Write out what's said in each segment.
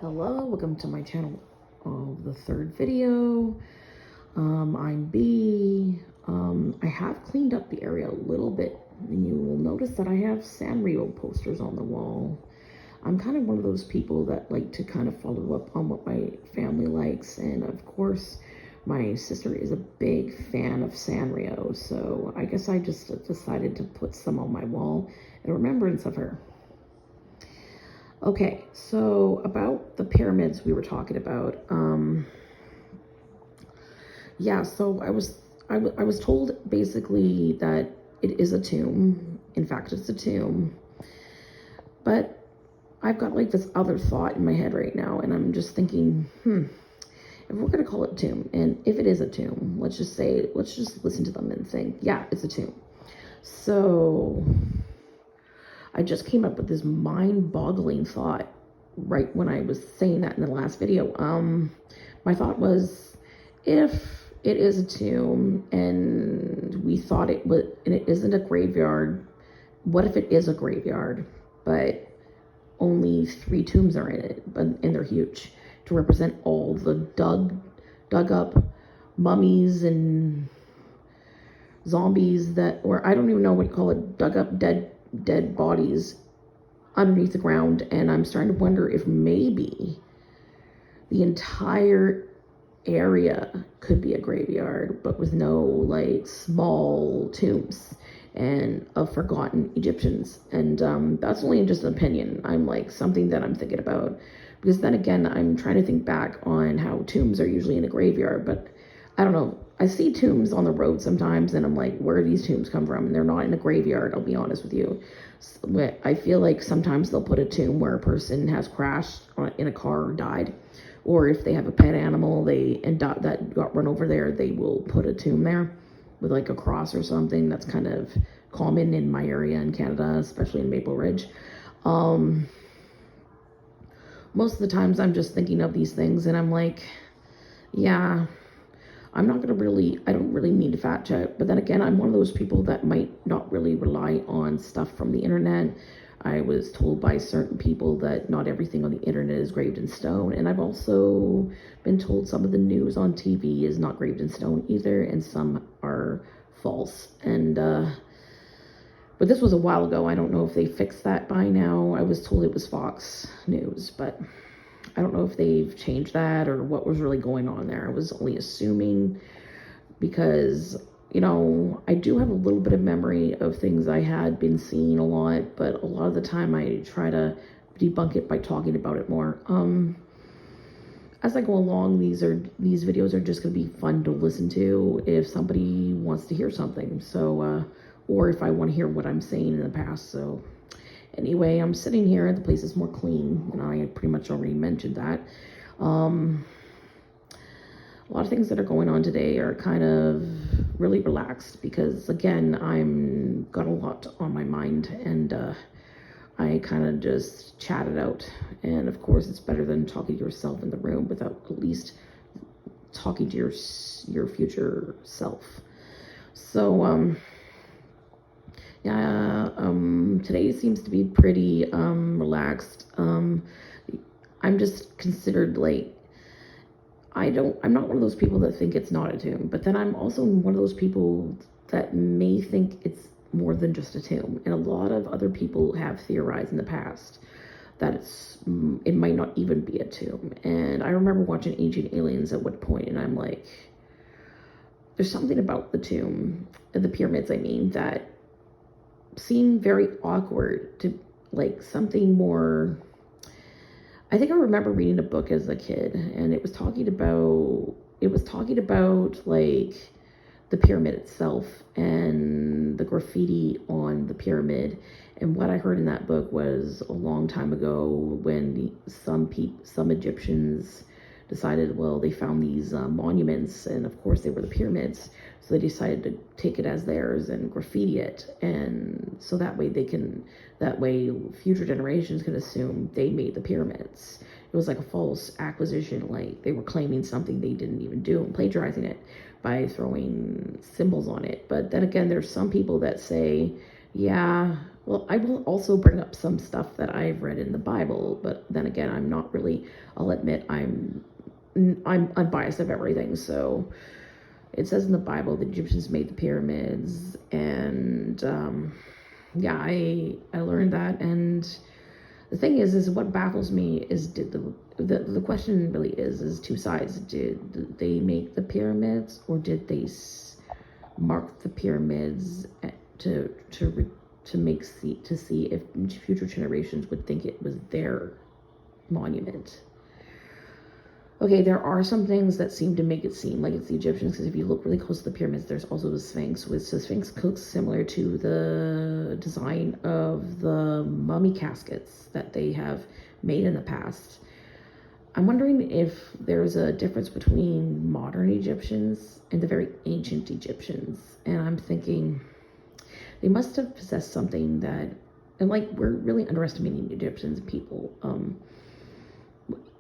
Hello, welcome to my channel of the third video. I'm B. I have cleaned up the area a little bit, and you will notice that I have Sanrio posters on the wall. I'm kind of one of those people that like to kind of follow up on what my family likes, and of course, my sister is a big fan of Sanrio, so I guess I just decided to put some on my wall in remembrance of her. Okay, so about the pyramids we were talking about. Yeah, so I was told basically that it is a tomb. In fact, it's a tomb. But I've got like this other thought in my head right now, and I'm just thinking, if we're gonna call it a tomb, and if it is a tomb, let's just listen to them and think, yeah, it's a tomb. So I just came up with this mind-boggling thought right when I was saying that in the last video. My thought was, if it is a tomb and we thought it was, and it isn't a graveyard, what if it is a graveyard, but only 3 tombs are in it, and they're huge, to represent all the dug up mummies and zombies that, or I don't even know what you call it, dug up dead bodies underneath the ground. And I'm starting to wonder if maybe the entire area could be a graveyard, but with no like small tombs and of forgotten Egyptians. And that's only just an opinion. I'm like something that I'm thinking about, because then again, I'm trying to think back on how tombs are usually in a graveyard, but I don't know. I see tombs on the road sometimes, and I'm like, where do these tombs come from? And they're not in a graveyard, I'll be honest with you. So, I feel like sometimes they'll put a tomb where a person has crashed in a car or died. Or if they have a pet animal that got run over there, they will put a tomb there with like a cross or something. That's kind of common in my area in Canada, especially in Maple Ridge. Most of the times I'm just thinking of these things, and I'm like, yeah, I don't really need to fact check. But then again, I'm one of those people that might not really rely on stuff from the internet. I was told by certain people that not everything on the internet is graved in stone. And I've also been told some of the news on TV is not graved in stone either, and some are false. And, but this was a while ago. I don't know if they fixed that by now. I was told it was Fox News, but I don't know if they've changed that or what was really going on there. I was only assuming, because, you know, I do have a little bit of memory of things I had been seeing a lot, but a lot of the time I try to debunk it by talking about it more. As I go along, these videos are just going to be fun to listen to if somebody wants to hear something. So, or if I want to hear what I'm saying in the past. So anyway, I'm sitting here, the place is more clean, and I pretty much already mentioned that. A lot of things that are going on today are kind of really relaxed, because again, I'm got a lot on my mind, and I kind of just chat it out. And of course, it's better than talking to yourself in the room without at least talking to your future self. So yeah, today seems to be pretty relaxed. I'm just considered like, I'm not one of those people that think it's not a tomb, but then I'm also one of those people that may think it's more than just a tomb. And a lot of other people have theorized in the past that it might not even be a tomb. And I remember watching Ancient Aliens at one point, and I'm like, there's something about the tomb, the pyramids, I mean, that seem very awkward to like something more. I think I remember reading a book as a kid, and it was talking about like the pyramid itself and the graffiti on the pyramid. And what I heard in that book was a long time ago, when some Egyptians decided, well, they found these monuments, and of course they were the pyramids, so they decided to take it as theirs and graffiti it, and so that way future generations can assume they made the pyramids. It was like a false acquisition, like they were claiming something they didn't even do and plagiarizing it by throwing symbols on it. But then again, there's some people that say, Yeah, well, I will also bring up some stuff that I've read in the Bible, but then again, I'm not really, I'll admit I'm unbiased of everything. So it says in the Bible the Egyptians made the pyramids, and yeah, I learned that. And the thing is what baffles me is did the question really is two sides. Did they make the pyramids, or did they mark the pyramids to see if future generations would think it was their monument? Okay, there are some things that seem to make it seem like it's the Egyptians, because if you look really close to the pyramids, there's also the Sphinx, which the Sphinx looks similar to the design of the mummy caskets that they have made in the past. I'm wondering if there's a difference between modern Egyptians and the very ancient Egyptians. And I'm thinking they must have possessed something that, and like, we're really underestimating Egyptians people.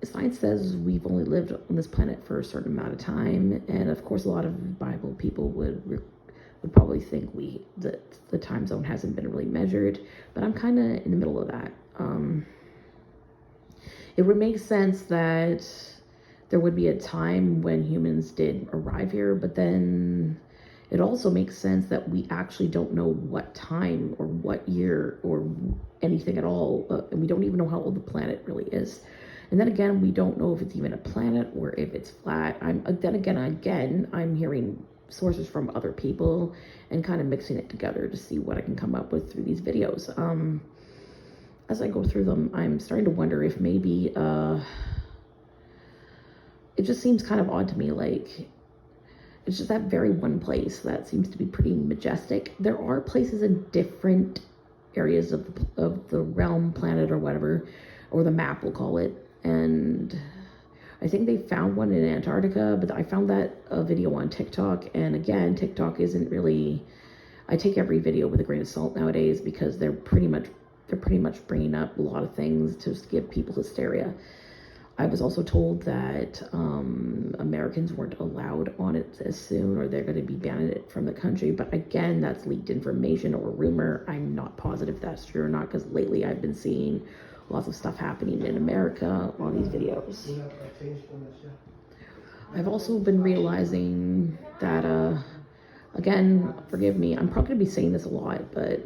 Science says we've only lived on this planet for a certain amount of time, and of course a lot of Bible people would probably think that the time zone hasn't been really measured, but I'm kind of in the middle of that. It would make sense that there would be a time when humans did arrive here, but then it also makes sense that we actually don't know what time or what year or anything at all, and we don't even know how old the planet really is. And then again, we don't know if it's even a planet or if it's flat. I'm hearing sources from other people and kind of mixing it together to see what I can come up with through these videos. As I go through them, I'm starting to wonder if maybe it just seems kind of odd to me. Like, it's just that very one place that seems to be pretty majestic. There are places in different areas of the realm, planet, or whatever, or the map, we'll call it. And I think they found one in Antarctica, but I found that a video on TikTok. And again, TikTok isn't really, I take every video with a grain of salt nowadays, because they're pretty much bringing up a lot of things to give people hysteria. I was also told that Americans weren't allowed on it as soon, or they're going to be banning it from the country. But again, that's leaked information or rumor. I'm not positive that's true or not, because lately I've been seeing lots of stuff happening in America on these videos. I've also been realizing that, again, forgive me, I'm probably going to be saying this a lot, but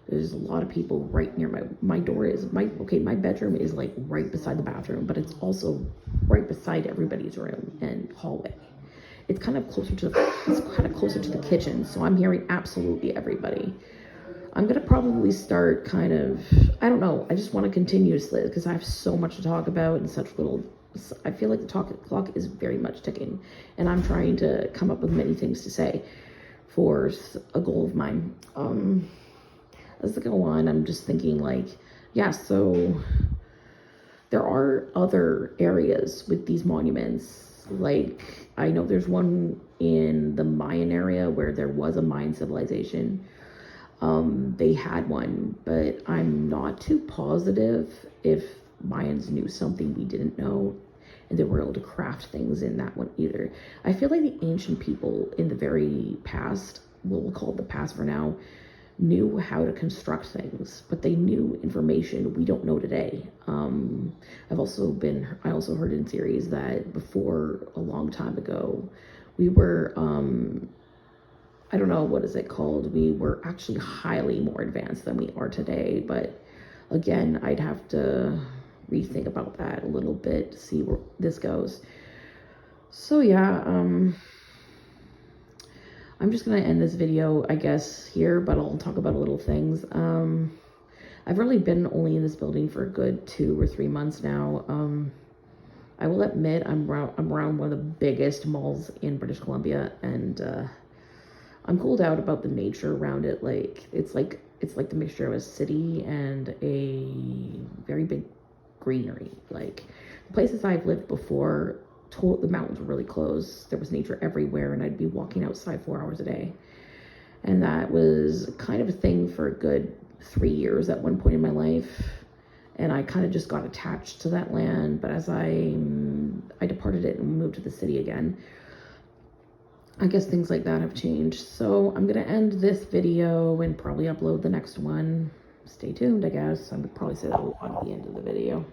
there's a lot of people right near my door. My bedroom is like right beside the bathroom, but it's also right beside everybody's room and hallway. It's kind of closer to the kitchen, so I'm hearing absolutely everybody. I'm gonna probably start kind of, I don't know, I just want to continue this because I have so much to talk about and such little. I feel like the clock is very much ticking, and I'm trying to come up with many things to say for a goal of mine. As I go on, I'm just thinking like, yeah, so there are other areas with these monuments. Like, I know there's one in the Mayan area where there was a Mayan civilization. They had one, but I'm not too positive if Mayans knew something we didn't know, and they were able to craft things in that one either. I feel like the ancient people in the very past, we'll call it the past for now, knew how to construct things, but they knew information we don't know today. I also heard in theories that before, a long time ago, we were, I don't know, what is it called? We were actually highly more advanced than we are today. But again, I'd have to rethink about that a little bit to see where this goes. So yeah, I'm just gonna end this video, I guess, here, but I'll talk about little things. I've really been only in this building for a good 2 or 3 months now. I will admit I'm around one of the biggest malls in British Columbia, and I'm cooled out about the nature around it. Like, it's like the mixture of a city and a very big greenery. Like, the places I've lived before, the mountains were really close. There was nature everywhere, and I'd be walking outside 4 hours a day. And that was kind of a thing for a good 3 years at one point in my life. And I kind of just got attached to that land. But as I departed it and moved to the city again, I guess things like that have changed. So I'm going to end this video and probably upload the next one. Stay tuned, I guess. I would probably say that at the end of the video.